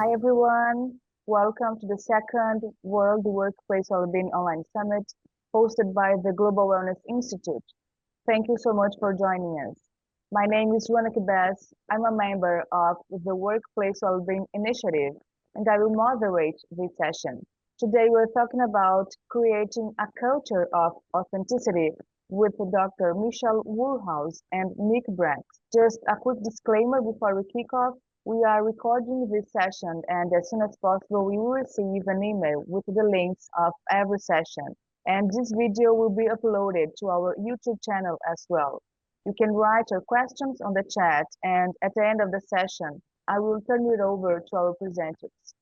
Hi everyone, welcome to the second World Workplace Wellbeing Online Summit hosted by the Global Wellness Institute. Thank you so much for joining us. My name is Joana Kibes. I'm a member of the Workplace Wellbeing Initiative and I will moderate this session. Today we're talking about creating a culture of authenticity with Dr. Michelle Woolhouse and Nick Bracks. Just a quick disclaimer before we kick off. We are recording this session and as soon as possible we will receive an email with the links of every session. And this video will be uploaded to our YouTube channel as well. You can write your questions on the chat and at the end of the session, I will turn it over to our presenters.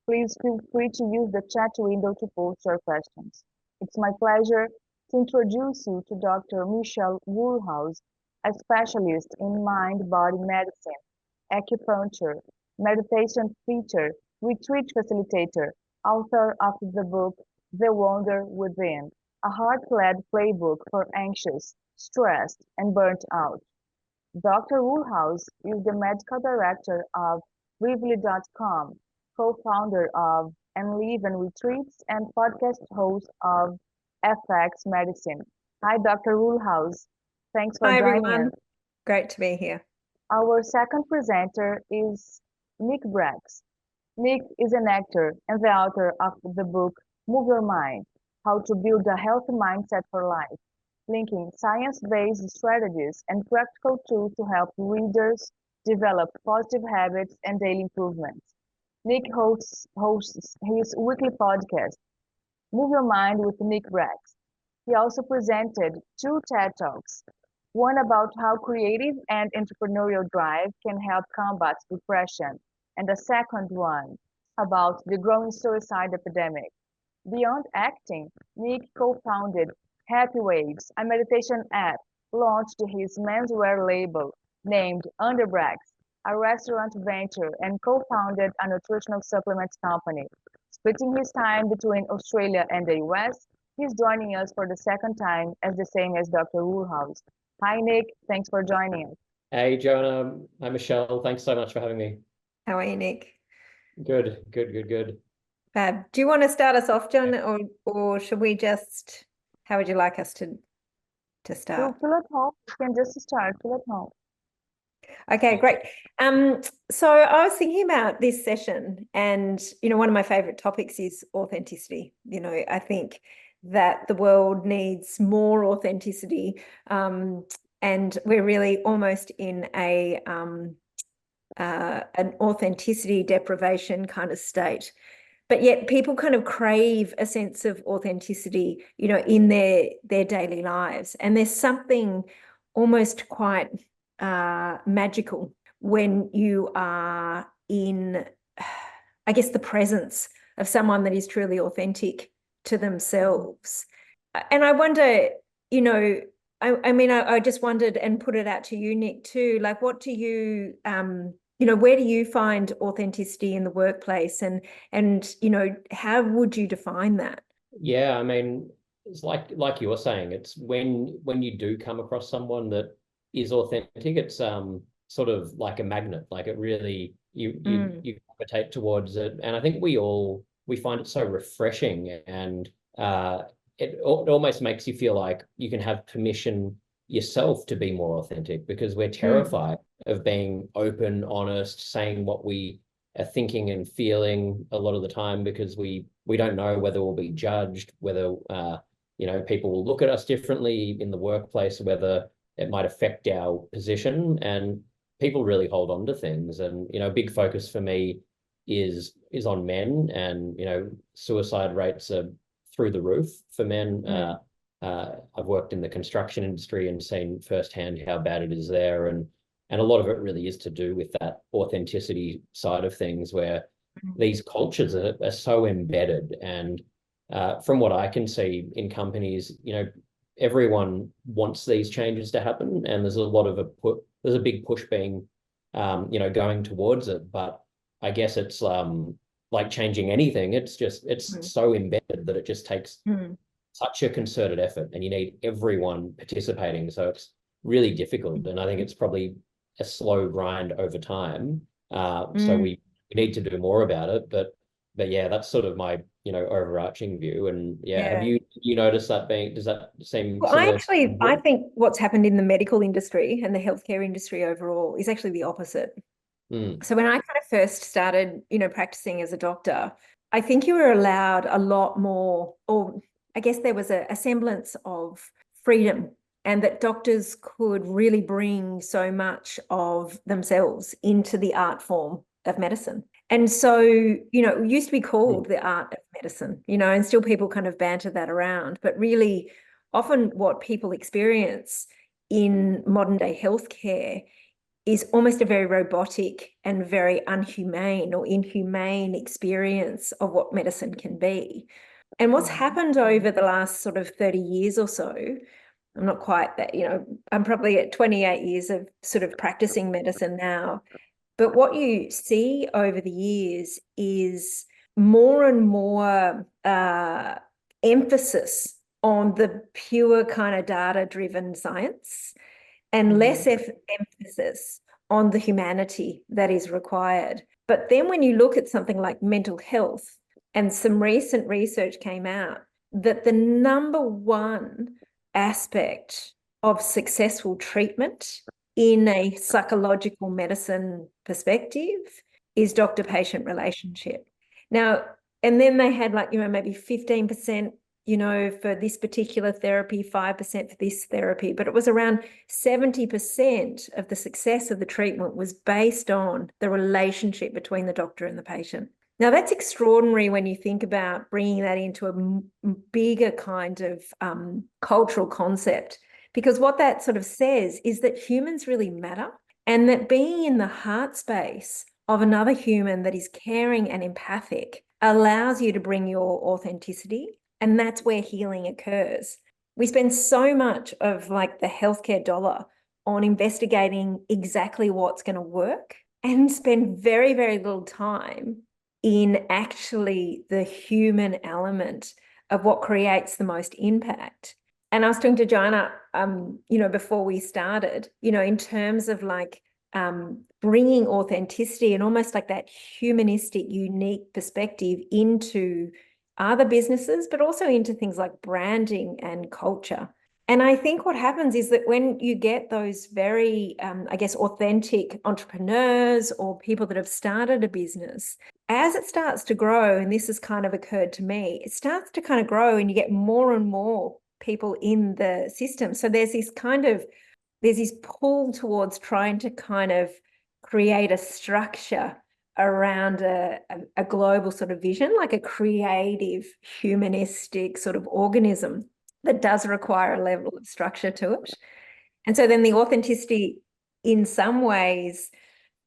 Please feel free to use the chat window to post your questions. It's my pleasure to introduce you to Dr. Michelle Woolhouse, a specialist in mind-body medicine, acupuncture, meditation teacher, retreat facilitator, author of the book The Wonder Within, a heart-led playbook for anxious, stressed, and burnt out. Dr. Woolhouse is the medical director of Rively.com, co-founder of And Live and Retreats, and podcast host of FX Medicine. Hi, Dr. Woolhouse. Thanks for Hi, joining everyone. us. Great to be here. Our second presenter is Nick Bracks. Nick is an actor and the author of the book Move Your Mind, How to Build a Healthy Mindset for Life, linking science-based strategies and practical tools to help readers develop positive habits and daily improvements. Nick hosts his weekly podcast, Move Your Mind with Nick Bracks. He also presented two TED Talks, one about how creative and entrepreneurial drive can help combat depression, and the second one about the growing suicide epidemic. Beyond acting, Nick co-founded Happy Waves, a meditation app, launched his menswear label named Under Bracks, a restaurant venture, and co-founded a nutritional supplements company. Splitting his time between Australia and the US, he's joining us for the second time as the same as Dr. Woolhouse. Hi, Nick. Thanks for joining us. Hey, Jonah. Hi, Michelle. Thanks so much for having me. How are you, Nick? Good. Fab. Do you want to start us off, John, or should we just, how would you like us to start? Feel at home. You can just start. Feel at home. Okay, great. So I was thinking about this session and, one of my favorite topics is authenticity. I think that the world needs more authenticity, and we're really almost in an authenticity deprivation kind of state. But yet people kind of crave a sense of authenticity, in their daily lives. And there's something almost quite magical when you are in, I guess, the presence of someone that is truly authentic to themselves. And I wonder, I just wondered and put it out to you, Nick, too, like what do you, where do you find authenticity in the workplace and how would you define that? Yeah, it's like you were saying, it's when you do come across someone that is authentic, it's sort of like a magnet, like it really, you gravitate towards it. And I think we find it so refreshing and it almost makes you feel like you can have permission yourself to be more authentic because we're terrified of being open, honest, saying what we are thinking and feeling a lot of the time because we don't know whether we'll be judged, whether people will look at us differently in the workplace, whether it might affect our position, and people really hold on to things. And a big focus for me is on men, and suicide rates are through the roof for men. I've worked in the construction industry and seen firsthand how bad it is there, and a lot of it really is to do with that authenticity side of things, where these cultures are so embedded. And from what I can see in companies, everyone wants these changes to happen, and there's a big push being, going towards it. But I guess it's like changing anything. It's so embedded that it just takes such a concerted effort, and you need everyone participating. So it's really difficult, and I think it's probably a slow grind over time. So we we need to do more about it. But yeah, that's sort of my, overarching view. And yeah, have you noticed that does that seem Well, similar? I think what's happened in the medical industry and the healthcare industry overall is actually the opposite. So when I kind of first started, practicing as a doctor, I think you were allowed a lot more, or I guess there was a semblance of freedom, and that doctors could really bring so much of themselves into the art form of medicine. And so, it used to be called the art of medicine, and still people kind of banter that around. But really, often what people experience in modern day healthcare is almost a very robotic and very unhumane or inhumane experience of what medicine can be. And what's happened over the last sort of 30 years or so, I'm not quite that, I'm probably at 28 years of sort of practicing medicine now. But what you see over the years is more and more emphasis on the pure kind of data-driven science, and less emphasis on the humanity that is required. But then when you look at something like mental health, and some recent research came out that the number one aspect of successful treatment in a psychological medicine perspective is doctor-patient relationship. Now, and then they had maybe 15%, for this particular therapy, 5% for this therapy, but it was around 70% of the success of the treatment was based on the relationship between the doctor and the patient. Now, that's extraordinary when you think about bringing that into a bigger kind of cultural concept, because what that sort of says is that humans really matter, and that being in the heart space of another human that is caring and empathic allows you to bring your authenticity. And that's where healing occurs. We spend so much of the healthcare dollar on investigating exactly what's going to work, and spend very, very little time in actually the human element of what creates the most impact. And I was talking to Joanna, before we started, in terms of bringing authenticity and almost that humanistic, unique perspective into other businesses, but also into things like branding and culture. And I think what happens is that when you get those very, authentic entrepreneurs or people that have started a business, as it starts to grow, and this has kind of occurred to me, it starts to kind of grow and you get more and more people in the system. So there's this pull towards trying to kind of create a structure around a global sort of vision, like a creative, humanistic sort of organism that does require a level of structure to it. And so then the authenticity in some ways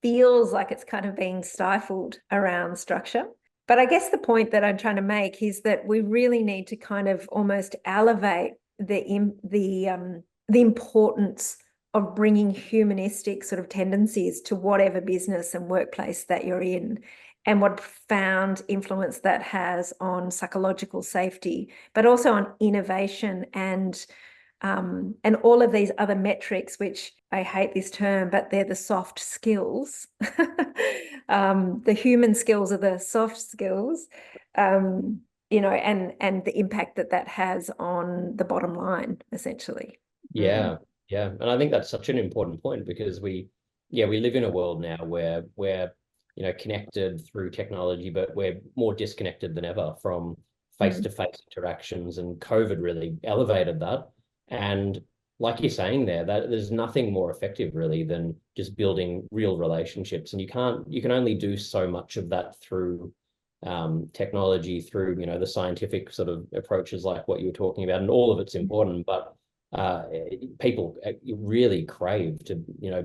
feels like it's kind of being stifled around structure. But I guess the point that I'm trying to make is that we really need to kind of almost elevate the importance of bringing humanistic sort of tendencies to whatever business and workplace that you're in, and what profound influence that has on psychological safety, but also on innovation and all of these other metrics, which I hate this term, but they're the soft skills. The human skills are the soft skills, and the impact that has on the bottom line, essentially. Yeah. Yeah. And I think that's such an important point, because we live in a world now where we're, connected through technology, but we're more disconnected than ever from face-to-face interactions, and COVID really elevated that. And like you're saying there, that there's nothing more effective really than just building real relationships. And you can only do so much of that through technology, through, the scientific sort of approaches like what you were talking about, and all of it's important, but people really crave to,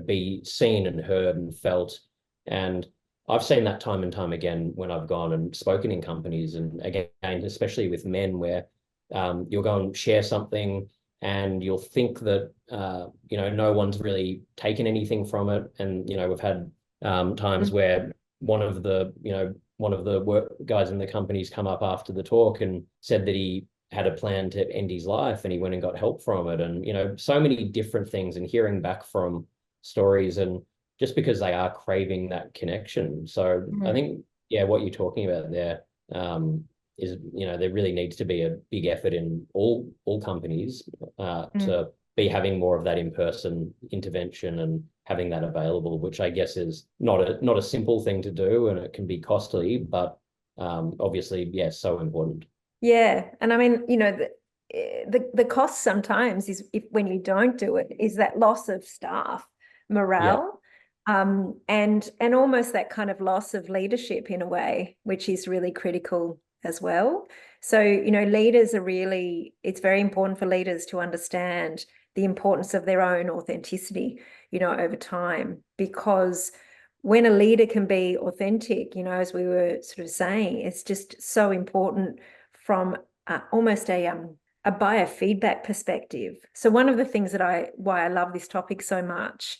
be seen and heard and felt. And I've seen that time and time again when I've gone and spoken in companies, and again, especially with men, where you'll go and share something and you'll think that, no one's really taken anything from it. And, we've had times where one of the work guys in the company's come up after the talk and said that he had a plan to end his life, and he went and got help from it. And, so many different things, and hearing back from stories. And just because they are craving that connection. So I think, yeah, what you're talking about there, is, there really needs to be a big effort in all companies to be having more of that in-person intervention and having that available, which I guess is not a simple thing to do, and it can be costly, but obviously, yes, so important. Yeah, and I mean, the cost sometimes is, if when you don't do it, is that loss of staff morale, and almost that kind of loss of leadership in a way, which is really critical as well. So, leaders are really, it's very important for leaders to understand the importance of their own authenticity, over time, because when a leader can be authentic, as we were sort of saying, it's just so important from almost a biofeedback perspective. So one of the things why I love this topic so much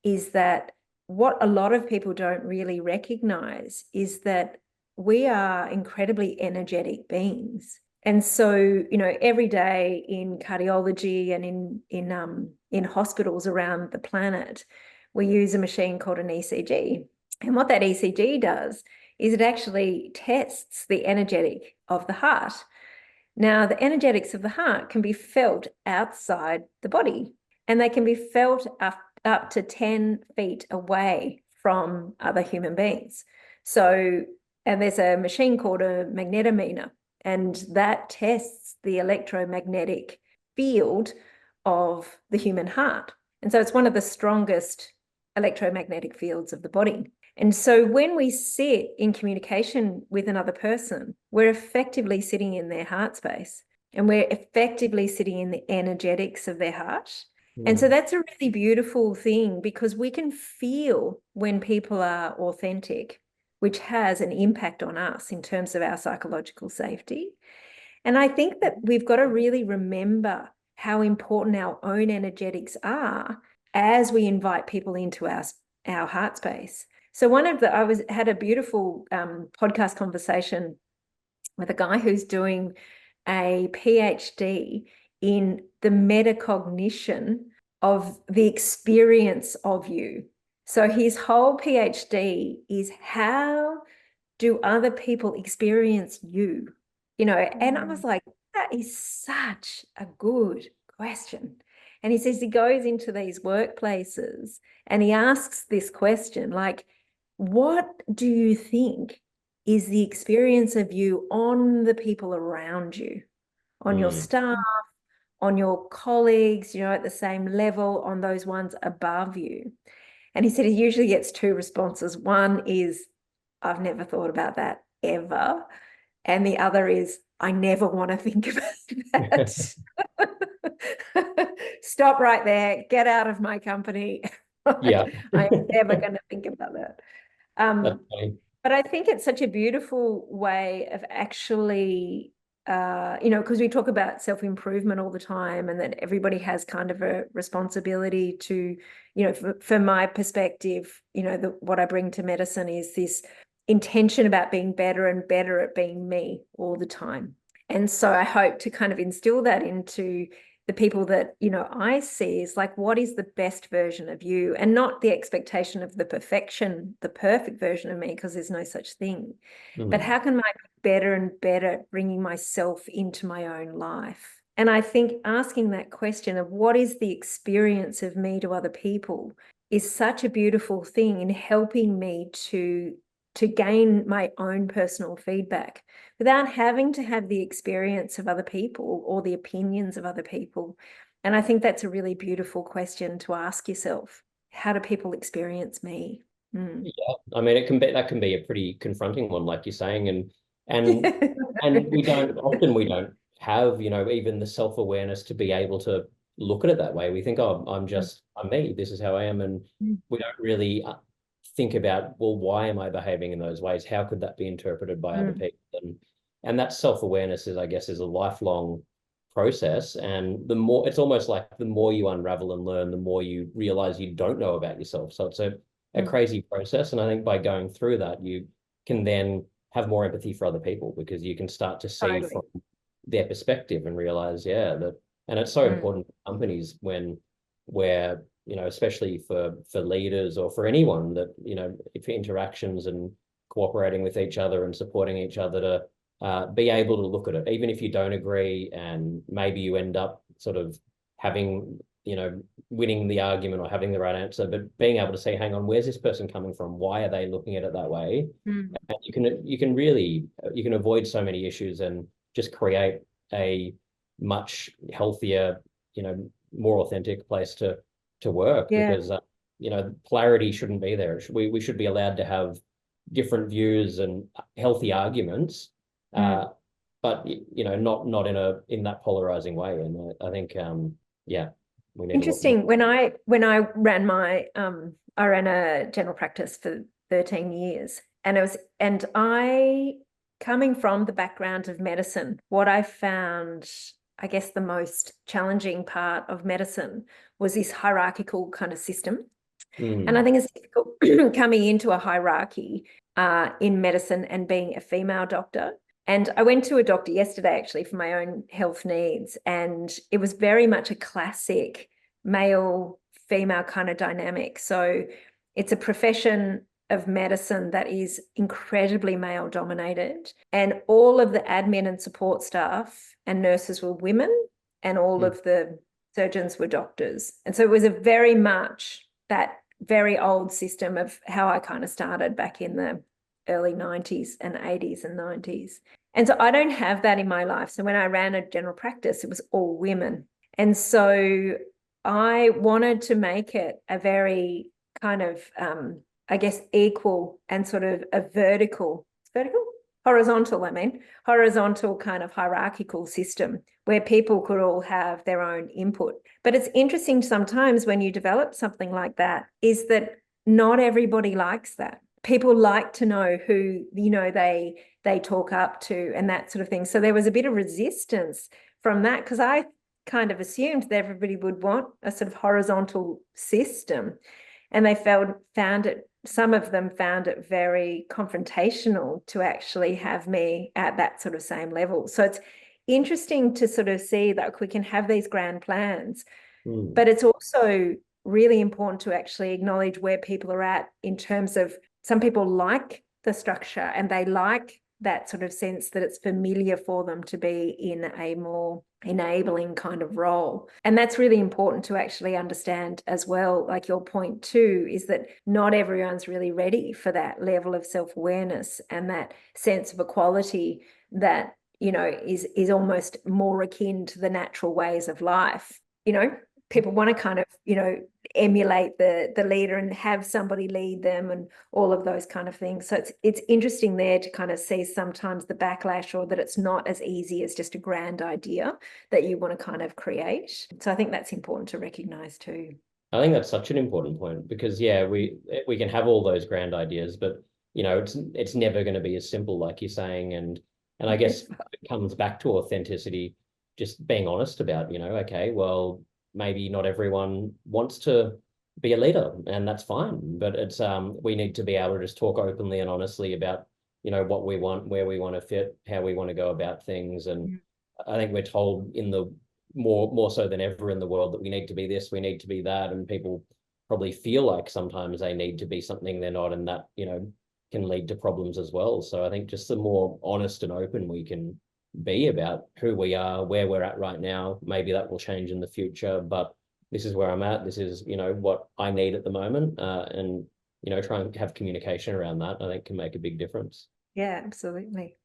is that what a lot of people don't really recognize is that we are incredibly energetic beings. And so, every day in cardiology and in hospitals around the planet, we use a machine called an ECG. And what that ECG does is it actually tests the energetic of the heart. Now, the energetics of the heart can be felt outside the body, and they can be felt up to 10 feet away from other human beings. So, and there's a machine called a magnetometer, and that tests the electromagnetic field of the human heart. And so it's one of the strongest electromagnetic fields of the body. And so when we sit in communication with another person, we're effectively sitting in their heart space, and we're effectively sitting in the energetics of their heart. And so that's a really beautiful thing, because we can feel when people are authentic, which has an impact on us in terms of our psychological safety. And I think that we've got to really remember how important our own energetics are as we invite people into our heart space. So I had a beautiful podcast conversation with a guy who's doing a PhD in the metacognition of the experience of you. So his whole PhD is, how do other people experience you? And I was like, that is such a good question. And he says he goes into these workplaces and he asks this question, like, what do you think is the experience of you on the people around you, on your staff, on your colleagues, at the same level, on those ones above you? And he said he usually gets two responses. One is, I've never thought about that ever. And the other is, I never want to think about that. Stop right there. Get out of my company. Yeah. I'm never going to think about that. But I think it's such a beautiful way of actually, because we talk about self-improvement all the time, and that everybody has kind of a responsibility to, for my perspective, what I bring to medicine is this intention about being better and better at being me all the time. And so I hope to kind of instill that into the people that, I see, is like, what is the best version of you? And not the expectation of the perfect version of me, because there's no such thing. But how can I be better and better at bringing myself into my own life? And I think asking that question of what is the experience of me to other people is such a beautiful thing in helping me to gain my own personal feedback without having to have the experience of other people or the opinions of other people. And I think that's a really beautiful question to ask yourself. How do people experience me? Yeah, I mean, that can be a pretty confronting one, like you're saying, and we don't have, even the self-awareness to be able to look at it that way. We think, oh, I'm me, this is how I am, and we don't really think about, well, why am I behaving in those ways? How could that be interpreted by other people? And that self-awareness is, I guess, is a lifelong process. And it's almost like the more you unravel and learn, the more you realize you don't know about yourself. So it's a crazy process. And I think by going through that, you can then have more empathy for other people, because you can start to see from their perspective and realize, and it's so important for companies where especially for leaders or for anyone that, if interactions and cooperating with each other and supporting each other to be able to look at it, even if you don't agree, and maybe you end up sort of having, winning the argument or having the right answer, but being able to say, hang on, where's this person coming from? Why are they looking at it that way? Mm. And you can avoid so many issues and just create a much healthier, more authentic place to work. Yeah. Because polarity shouldn't be there. We should be allowed to have different views and healthy arguments, but not in that polarizing way. And I think we need interesting. When I ran I ran a general practice for 13 years, and I, coming from the background of medicine, what I found, I guess, the most challenging part of medicine was this hierarchical kind of system. And I think it's difficult coming into a hierarchy in medicine and being a female doctor. And I went to a doctor yesterday, actually, for my own health needs. And it was very much a classic male-female kind of dynamic. So it's a profession of medicine that is incredibly male-dominated. And all of the admin and support staff and nurses were women, and all of the surgeons were doctors. And so it was a very much that very old system of how I kind of started back in the early 90s and 80s and 90s. And so I don't have that in my life. So when I ran a general practice, it was all women. And so I wanted to make it a very kind of, I guess, equal and sort of a horizontal kind of hierarchical system where people could all have their own input. But it's interesting sometimes when you develop something like that is that not everybody likes that. People like to know who, they talk up to and that sort of thing. So there was a bit of resistance from that, because I kind of assumed that everybody would want a sort of horizontal system, and they some of them found it very confrontational to actually have me at that sort of same level. So it's interesting to sort of see that we can have these grand plans, but it's also really important to actually acknowledge where people are at in terms of, some people like the structure and they like that sort of sense that it's familiar for them to be in a more enabling kind of role. And that's really important to actually understand as well. Like your point too, is that not everyone's really ready for that level of self-awareness and that sense of equality that, is almost more akin to the natural ways of life. People want to kind of, emulate the leader and have somebody lead them and all of those kind of things. So it's interesting there to kind of see sometimes the backlash, or that it's not as easy as just a grand idea that you want to kind of create. So I think that's important to recognize too. I think that's such an important point, because we can have all those grand ideas, but it's never going to be as simple, like you're saying. And I guess it comes back to authenticity, just being honest about, okay, well, maybe not everyone wants to be a leader, and that's fine. But it's we need to be able to just talk openly and honestly about, what we want, where we want to fit, how we want to go about things. And I think we're told in the more so than ever in the world that we need to be this, we need to be that, and people probably feel like sometimes they need to be something they're not, and that can lead to problems as well. So I think just the more honest and open we can be about who we are, where we're at right now, maybe that will change in the future, but this is where I'm at, this is what I need at the moment, and try and have communication around that, I think can make a big difference. Yeah, absolutely.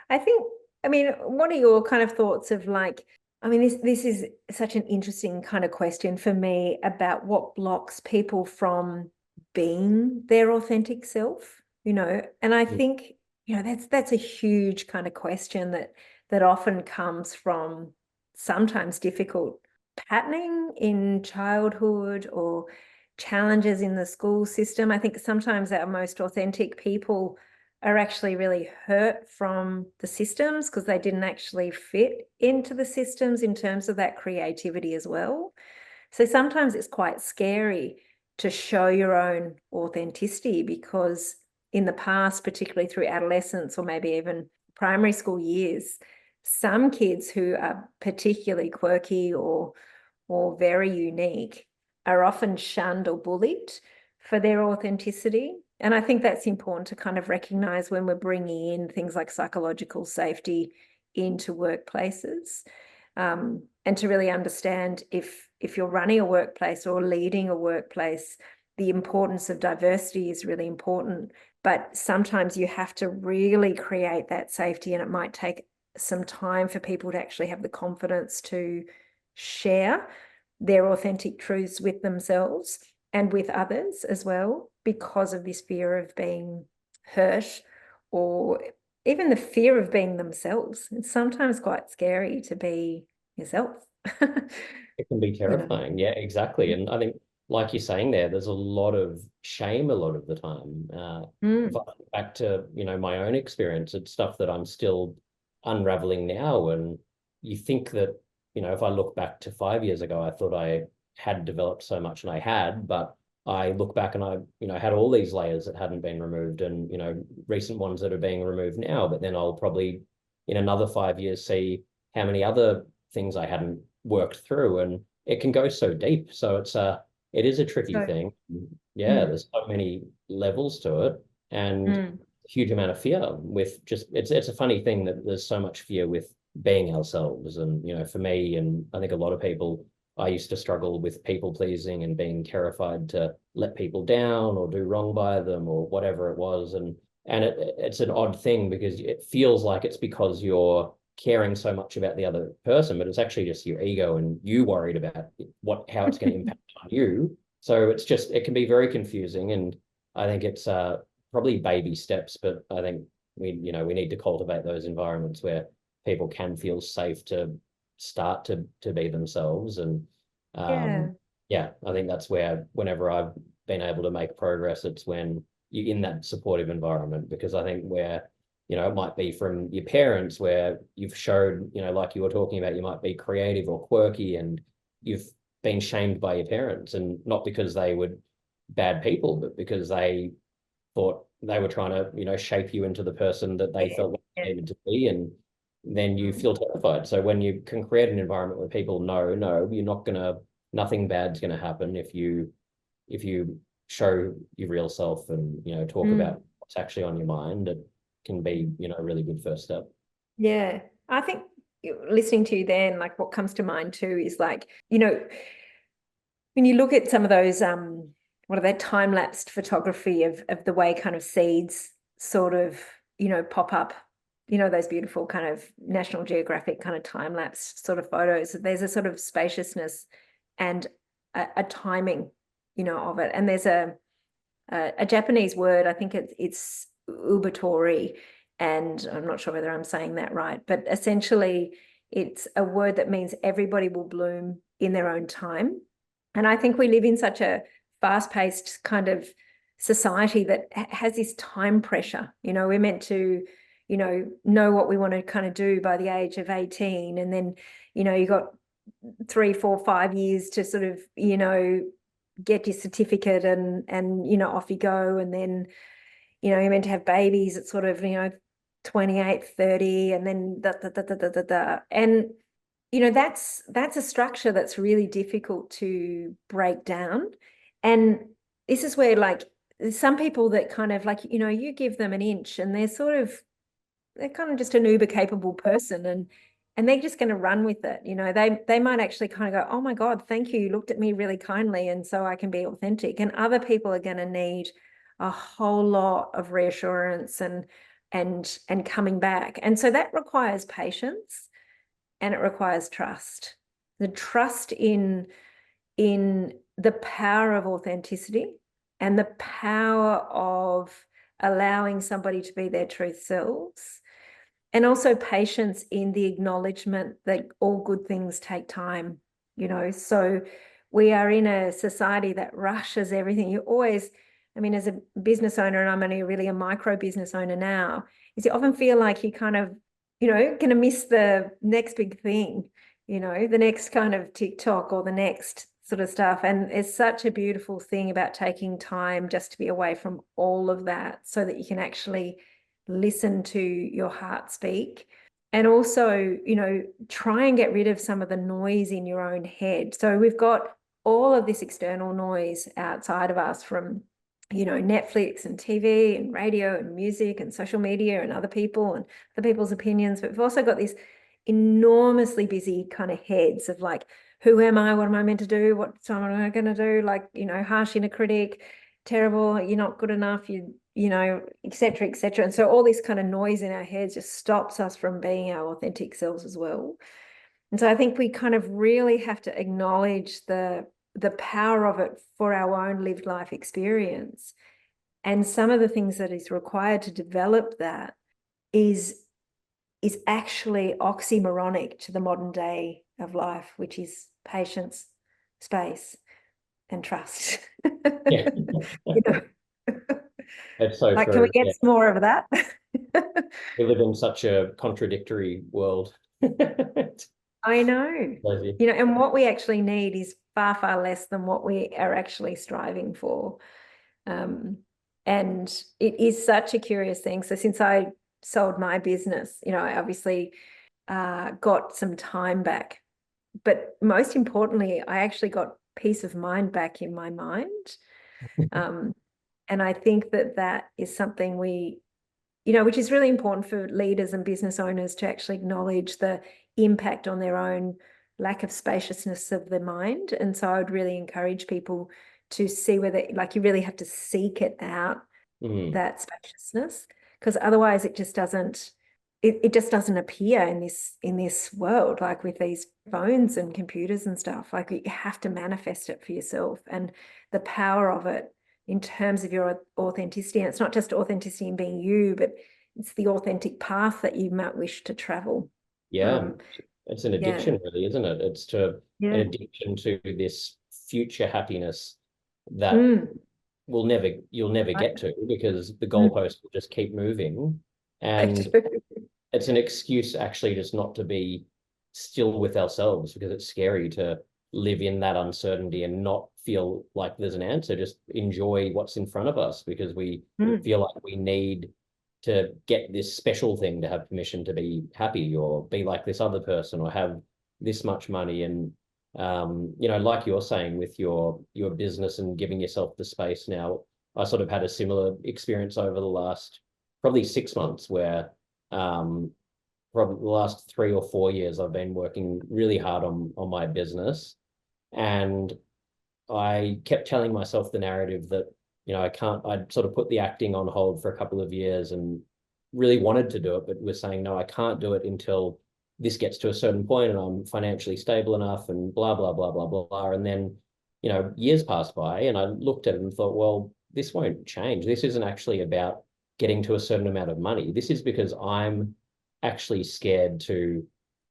What are your kind of thoughts of this is such an interesting kind of question for me about what blocks people from being their authentic self, and I think that's a huge kind of question that often comes from sometimes difficult patterning in childhood or challenges in the school system. I think sometimes our most authentic people are actually really hurt from the systems because they didn't actually fit into the systems in terms of that creativity as well. So sometimes it's quite scary to show your own authenticity, because in the past, particularly through adolescence or maybe even primary school years, some kids who are particularly quirky or very unique are often shunned or bullied for their authenticity. And I think that's important to kind of recognize when we're bringing in things like psychological safety into workplaces, and to really understand if you're running a workplace or leading a workplace, the importance of diversity is really important. But sometimes you have to really create that safety, and it might take some time for people to actually have the confidence to share their authentic truths with themselves and with others as well, because of this fear of being hurt, or even the fear of being themselves. It's sometimes quite scary to be yourself. It can be terrifying. Yeah, exactly. And I think, like you're saying there's a lot of shame a lot of the time. If I look back to, my own experience, it's stuff that I'm still unraveling now. And you think that, if I look back to 5 years ago, I thought I had developed so much, and I had, but I look back and I, had all these layers that hadn't been removed, and, recent ones that are being removed now. But then I'll probably, in another 5 years, see how many other things I hadn't worked through, and it can go so deep. So it is a tricky thing. Yeah, there's so many levels to it, and a huge amount of fear with just, it's a funny thing that there's so much fear with being ourselves. And, for me, and I think a lot of people, I used to struggle with people pleasing and being terrified to let people down or do wrong by them or whatever it was. And it's an odd thing, because it feels like it's because you're caring so much about the other person, but it's actually just your ego and you worried about how it's going to impact on you. So it can be very confusing. And I think it's probably baby steps, but I think we need to cultivate those environments where people can feel safe to start to be themselves. And I think that's where, whenever I've been able to make progress, it's when you're in that supportive environment. Because I think where, it might be from your parents, where you've showed, like you were talking about, you might be creative or quirky, and you've been shamed by your parents, and not because they were bad people, but because they thought they were trying to, shape you into the person that they felt you needed to be. And then you feel terrified. So when you can create an environment where people know, no, nothing bad's going to happen if you show your real self and, talk about what's actually on your mind, it can be, a really good first step. Yeah. I think listening to you then, like, what comes to mind too is, like, when you look at some of those, what are they, time-lapsed photography of the way kind of seeds sort of, pop up, those beautiful kind of National Geographic kind of time-lapse sort of photos. There's a sort of spaciousness and a timing, of it. And there's a Japanese word, I think it's ubatori, and I'm not sure whether I'm saying that right, but essentially it's a word that means everybody will bloom in their own time. And I think we live in such a fast-paced kind of society that has this time pressure. We're meant to, know what we want to kind of do by the age of 18. And then, you got 3, 4, 5 years to sort of, get your certificate and, off you go. And then, you're meant to have babies at sort of, 28, 30, and then And, that's a structure that's really difficult to break down. And this is where, like, some people that kind of, like, you give them an inch and they're kind of just an uber capable person, and they're just going to run with it. They might actually kind of go, oh my God, thank you. You looked at me really kindly, and so I can be authentic. And other people are going to need a whole lot of reassurance and coming back. And so that requires patience, and it requires trust. The trust in the power of authenticity, and the power of allowing somebody to be their truth selves. And also patience in the acknowledgement that all good things take time, So we are in a society that rushes everything. You always, as a business owner, and I'm only really a micro business owner now, is you often feel like you kind of, going to miss the next big thing, the next kind of TikTok or the next sort of stuff. And it's such a beautiful thing about taking time just to be away from all of that, so that you can actually listen to your heart speak. And also, try and get rid of some of the noise in your own head. So we've got all of this external noise outside of us from, Netflix and TV and radio and music and social media and other people and other people's opinions. But we've also got these enormously busy kind of heads of like, who am I? What am I meant to do? What am I going to do? Like, harsh inner critic, terrible, you're not good enough, et cetera, et cetera. And so all this kind of noise in our heads just stops us from being our authentic selves as well. And so I think we kind of really have to acknowledge the power of it for our own lived life experience. And some of the things that is required to develop that is actually oxymoronic to the modern day of life, which is patience, space, and trust. Yeah. It's so like, true. can we get some more of that? We live in such a contradictory world. I know. Crazy. And what we actually need is far, far less than what we are actually striving for. And it is such a curious thing. So since I sold my business, I obviously got some time back. But most importantly, I actually got peace of mind back in my mind. And I think that is something which is really important for leaders and business owners to actually acknowledge the impact on their own lack of spaciousness of the mind. And so I would really encourage people to see whether, like, you really have to seek it out, that spaciousness, because otherwise it just doesn't appear in this world, like with these phones and computers and stuff. Like, you have to manifest it for yourself, and the power of it in terms of your authenticity. And it's not just authenticity in being you, but it's the authentic path that you might wish to travel. Yeah, it's an addiction, really, isn't it? It's an addiction to this future happiness that you'll never get to, because the goalposts will just keep moving. And it's an excuse actually just not to be still with ourselves, because it's scary to live in that uncertainty and not feel like there's an answer. Just enjoy what's in front of us, because we feel like we need to get this special thing to have permission to be happy, or be like this other person, or have this much money. And like you're saying with your business and giving yourself the space now, I sort of had a similar experience over the last probably 6 months, where probably the last 3 or 4 years I've been working really hard on my business. And I kept telling myself the narrative that, I'd sort of put the acting on hold for a couple of years and really wanted to do it, but was saying, no, I can't do it until this gets to a certain point and I'm financially stable enough, and blah, blah, blah, blah, blah, blah. And then, years passed by and I looked at it and thought, well, this won't change. This isn't actually about getting to a certain amount of money. This is because I'm actually scared to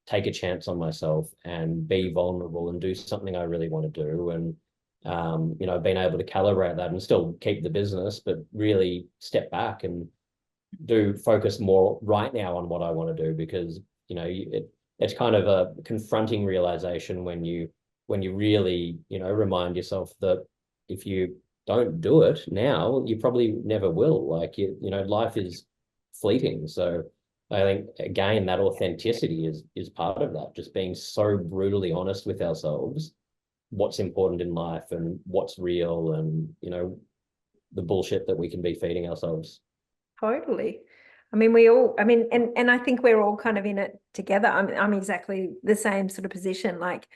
take a chance on myself and be vulnerable and do something I really want to do. And being able to calibrate that and still keep the business, but really step back and focus more right now on what I want to do, because it's kind of a confronting realization when you really remind yourself that if you don't do it now, you probably never will. Like, life is fleeting. So I think, again, that authenticity is part of that, just being so brutally honest with ourselves, what's important in life and what's real, and the bullshit that we can be feeding ourselves. Totally. I mean, and I think we're all kind of in it together. I'm exactly the same sort of position. Like,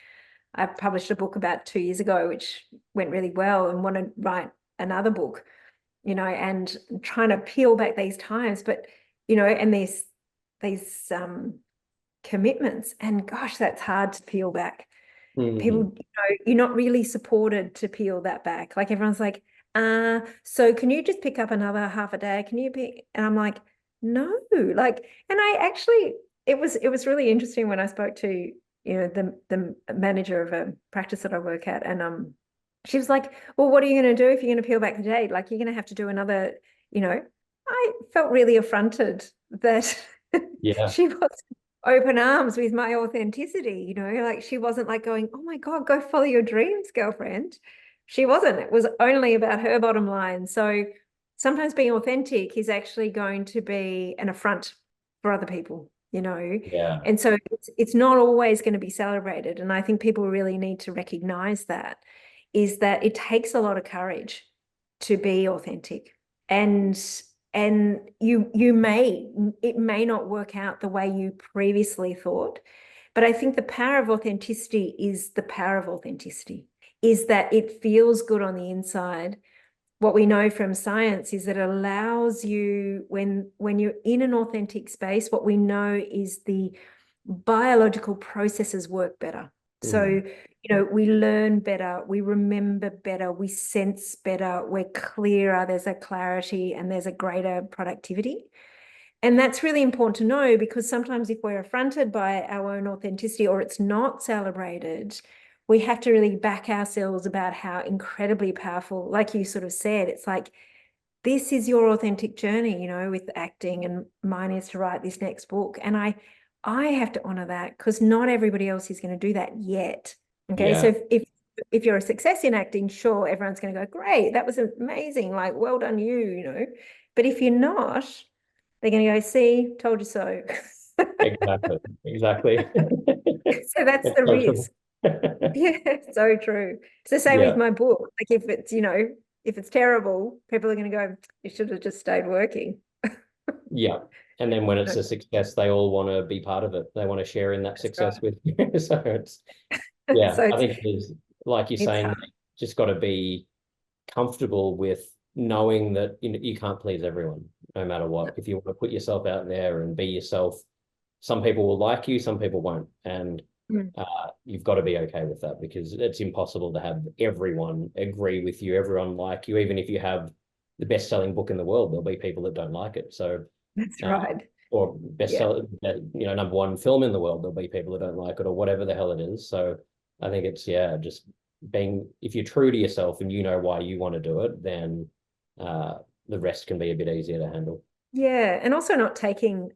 I published a book about 2 years ago, which went really well, and want to write another book, and trying to peel back these times, but, and these commitments, and gosh, that's hard to peel back. People, you're not really supported to peel that back. Like, everyone's like, so can you just pick up another half a day? Can you pick? And I'm like, no, like, and I actually, it was really interesting when I spoke to, the manager of a practice that I work at, and she was like, well, what are you going to do if you're going to peel back the day? Like, you're going to have to do another, I felt really affronted that she was open arms with my authenticity, like, she wasn't like going, oh my God, go follow your dreams, girlfriend. She wasn't. It was only about her bottom line. So sometimes being authentic is actually going to be an affront for other people, and so it's not always going to be celebrated. And I think people really need to recognize that. is that it takes a lot of courage to be authentic. And it may not work out the way you previously thought, but I think the power of authenticity is the power of authenticity, is that it feels good on the inside. What we know from science is that it allows you, when you're in an authentic space, what we know is the biological processes work better. So, we learn better, we remember better, we sense better, we're clearer, there's a clarity and there's a greater productivity. And that's really important to know, because sometimes if we're affronted by our own authenticity or it's not celebrated, we have to really back ourselves about how incredibly powerful, like you sort of said, it's like, this is your authentic journey, with acting, and mine is to write this next book. And I have to honor that, because not everybody else is going to do that yet. Okay. Yeah. So if you're a success in acting, sure, everyone's going to go, great, that was amazing. Like, well done, but if you're not, they're going to go, see, told you so. Exactly. So that's It's the so risk. Yeah, so true. It's the same with my book. Like, if it's terrible, people are going to go, you should have just stayed working. Yeah. And then when it's a success, they all want to be part of it. They want to share in that success with you. So it's, So I think there's, like you're saying, just got to be comfortable with knowing that you can't please everyone, no matter what. If you want to put yourself out there and be yourself, some people will like you, some people won't. And you've got to be okay with that, because it's impossible to have everyone agree with you, everyone like you. Even if you have the best-selling book in the world, there'll be people that don't like it. So that's right. Or bestseller, number one film in the world, there'll be people that don't like it, or whatever the hell it is. So I think it's just being, if you're true to yourself and you know why you want to do it, then the rest can be a bit easier to handle. Yeah, and also not taking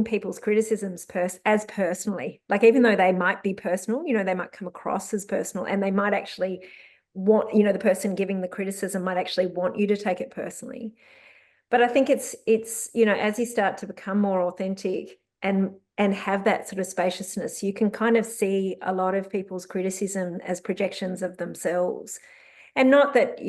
people's criticisms as personally. Like, even though they might be personal, they might come across as personal, and they might actually want, the person giving the criticism might actually want you to take it personally. But I think it's as you start to become more authentic and have that sort of spaciousness, you can kind of see a lot of people's criticism as projections of themselves. And not that,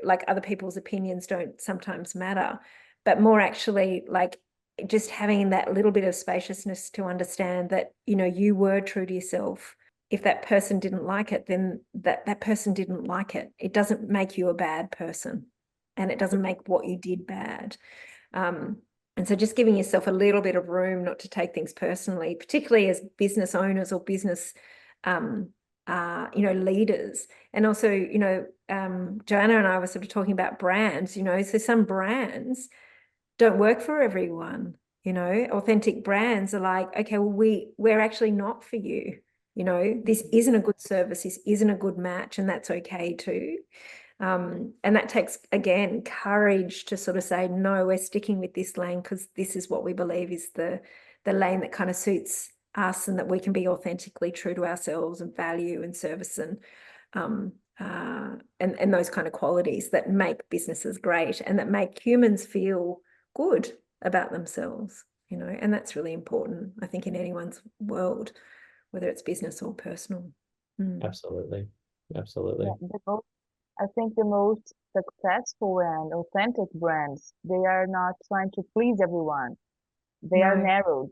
like, other people's opinions don't sometimes matter, but more actually like just having that little bit of spaciousness to understand that, you were true to yourself. If that person didn't like it, then that person didn't like it. It doesn't make you a bad person, and it doesn't make what you did bad. And so just giving yourself a little bit of room not to take things personally, particularly as business owners or business leaders. And also, Joanna and I were sort of talking about brands, so some brands don't work for everyone. Authentic brands are like, okay, well, we're actually not for you. This isn't a good service, this isn't a good match, and that's okay too. And that takes, again, courage to sort of say, no, we're sticking with this lane because this is what we believe is the lane that kind of suits us, and that we can be authentically true to ourselves and value and service and those kind of qualities that make businesses great and that make humans feel good about themselves, and that's really important, I think, in anyone's world, whether it's business or personal. Absolutely. Yeah, I think the most successful and authentic brands, they are not trying to please everyone. They are narrowed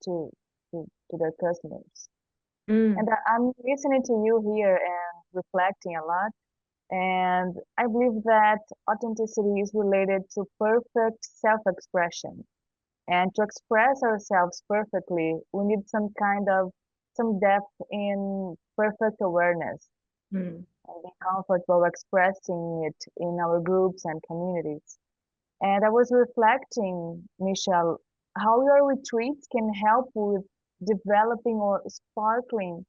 to their customers. And I'm listening to you here and reflecting a lot. And I believe that authenticity is related to perfect self-expression. And to express ourselves perfectly, we need some depth in perfect awareness and be comfortable expressing it in our groups and communities. And I was reflecting, Michelle, how your retreats can help with developing or sparking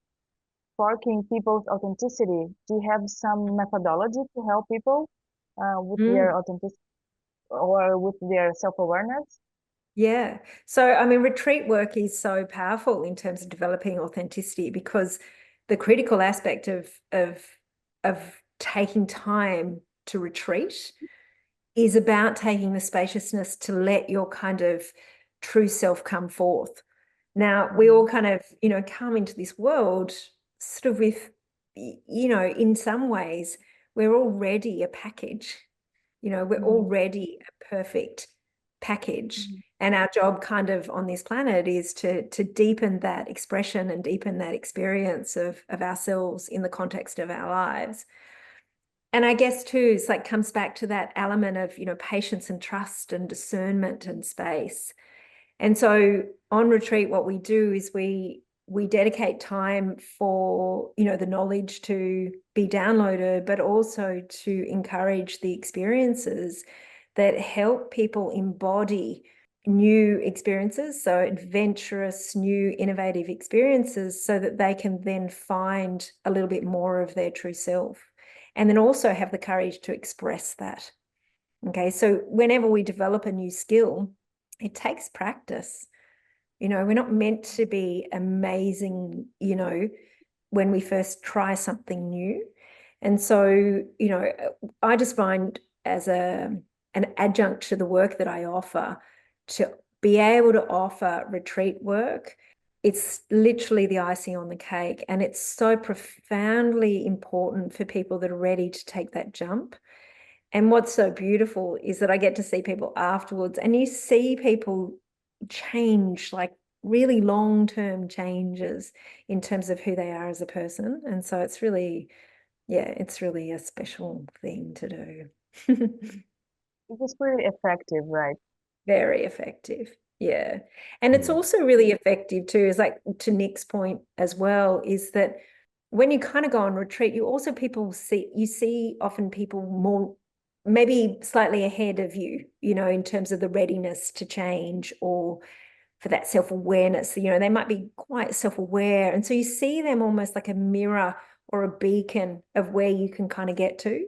people's authenticity. Do you have some methodology to help people with their authenticity or with their self-awareness? Yeah. So, I mean, retreat work is so powerful in terms of developing authenticity, because the critical aspect of taking time to retreat is about taking the spaciousness to let your kind of true self come forth. Now, we all kind of, come into this world sort of with you know, in some ways, we're already a package. You know, we're already a perfect package. And our job kind of on this planet is to deepen that expression and deepen that experience of ourselves in the context of our lives. And I guess too, it's like comes back to that element of, you know, patience and trust and discernment and space. And so on retreat, what we do is we dedicate time for, you know, the knowledge to be downloaded, but also to encourage the experiences that help people embody new experiences, so adventurous, new, innovative experiences, so that they can then find a little bit more of their true self, and then also have the courage to express that. Okay, so whenever we develop a new skill, it takes practice. You know, we're not meant to be amazing, you know, when we first try something new. And so, you know, I just find as an adjunct to the work that I offer, to be able to offer retreat work, it's literally the icing on the cake. And it's so profoundly important for people that are ready to take that jump. And what's so beautiful is that I get to see people afterwards, and you see people change, like really long-term changes in terms of who they are as a person. And so it's really, yeah, it's really a special thing to do. It was pretty effective, right? Very effective. Yeah. And it's also really effective too, is like to Nick's point as well, is that when you kind of go on retreat, you also see often people more maybe slightly ahead of you, you know, in terms of the readiness to change or for that self-awareness. You know, they might be quite self-aware. And so you see them almost like a mirror or a beacon of where you can kind of get to.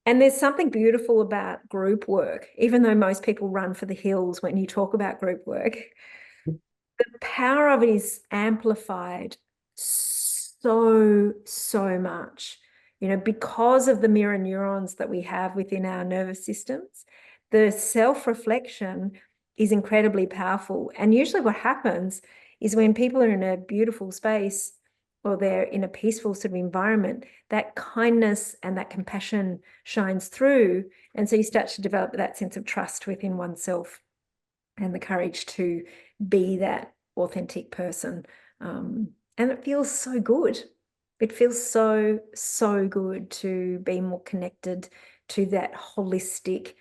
And there's something beautiful about group work, even though most people run for the hills when you talk about group work. The power of it is amplified so much, you know, because of the mirror neurons that we have within our nervous systems. The self-reflection is incredibly powerful. And usually what happens is when people are in a beautiful space or they're in a peaceful sort of environment, that kindness and that compassion shines through. And so you start to develop that sense of trust within oneself and the courage to be that authentic person. And it feels so good. It feels so good to be more connected to that holistic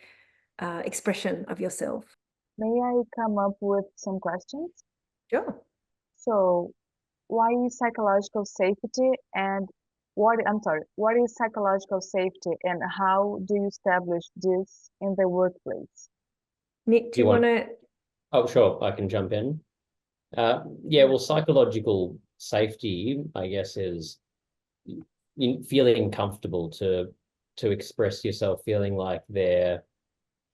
expression of yourself. May I come up with some questions? Sure. So, why is psychological safety and what is psychological safety and how do you establish this in the workplace? Nick, do you want to? Oh, sure, I can jump in. Yeah, well, psychological safety, I guess, is feeling comfortable to express yourself, feeling like that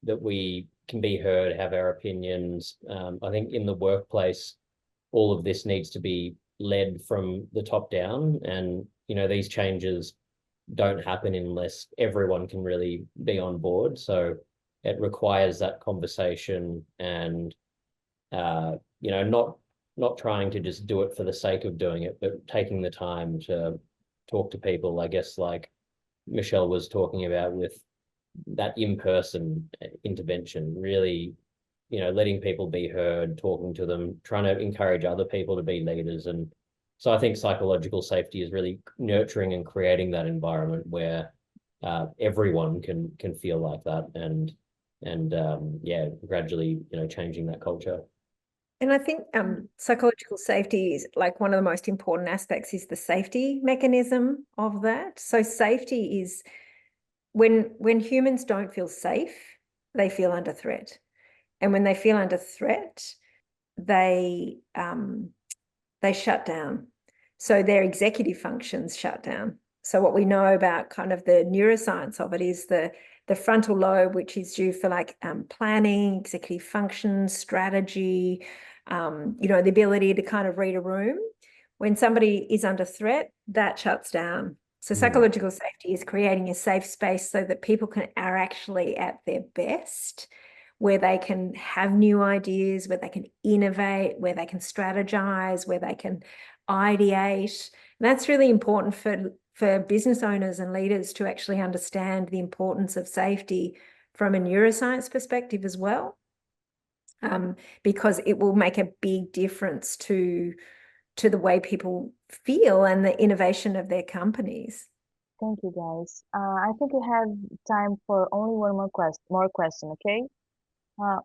we can be heard, have our opinions. I think in the workplace, all of this needs to be led from the top down, and you know, these changes don't happen unless everyone can really be on board. So it requires that conversation and you know, not trying to just do it for the sake of doing it, but taking the time to talk to people, I guess, like Michelle was talking about with that in-person intervention, really, you know, letting people be heard, talking to them, trying to encourage other people to be leaders. And so I think psychological safety is really nurturing and creating that environment where everyone can feel like that, and yeah, gradually, you know, changing that culture. And I think psychological safety is like one of the most important aspects is the safety mechanism of that. So safety is when humans don't feel safe, they feel under threat. And when they feel under threat, they shut down. So their executive functions shut down. So what we know about kind of the neuroscience of it is the frontal lobe, which is due for like planning, executive functions, strategy, you know, the ability to kind of read a room. When somebody is under threat, that shuts down. So psychological safety is creating a safe space so that people are actually at their best, where they can have new ideas, where they can innovate, where they can strategize, where they can ideate. And that's really important for business owners and leaders to actually understand the importance of safety from a neuroscience perspective as well, because it will make a big difference to the way people feel and the innovation of their companies. Thank you, guys. I think we have time for only one more question, okay?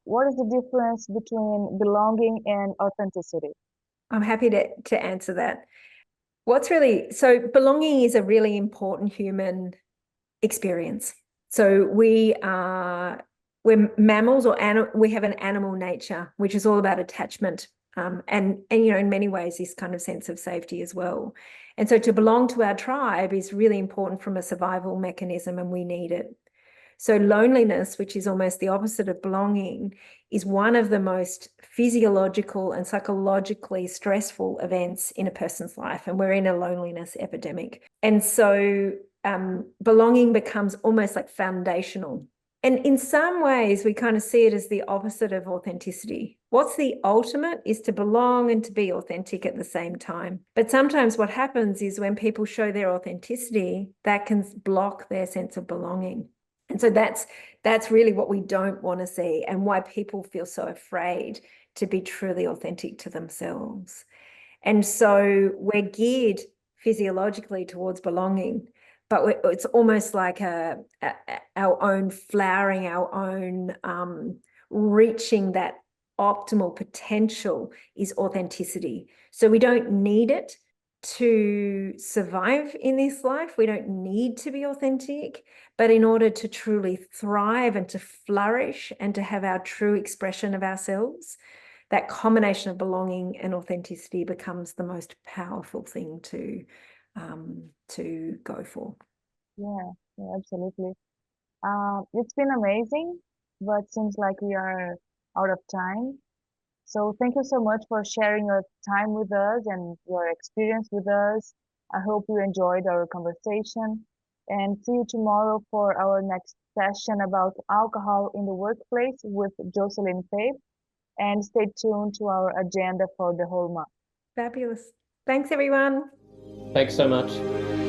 What is the difference between belonging and authenticity? I'm happy to answer that. So belonging is a really important human experience. So we're mammals, or we have an animal nature, which is all about attachment, and in many ways this kind of sense of safety as well. And so to belong to our tribe is really important from a survival mechanism, and we need it. So loneliness, which is almost the opposite of belonging, is one of the most physiological and psychologically stressful events in a person's life, and we're in a loneliness epidemic. And so belonging becomes almost like foundational. And in some ways, we kind of see it as the opposite of authenticity. What's the ultimate is to belong and to be authentic at the same time. But sometimes what happens is when people show their authenticity, that can block their sense of belonging. And so that's really what we don't want to see, and why people feel so afraid to be truly authentic to themselves. And so we're geared physiologically towards belonging, but it's almost like our own flowering, our own reaching that optimal potential is authenticity. So we don't need it to survive in this life. We don't need to be authentic, but in order to truly thrive and to flourish and to have our true expression of ourselves, that combination of belonging and authenticity becomes the most powerful thing to go for. Yeah, absolutely. It's been amazing, but seems like we are out of time. So thank you so much for sharing your time with us and your experience with us. I hope you enjoyed our conversation, and see you tomorrow for our next session about alcohol in the workplace with Jocelyn Faith. And stay tuned to our agenda for the whole month. Fabulous. Thanks, everyone. Thanks so much.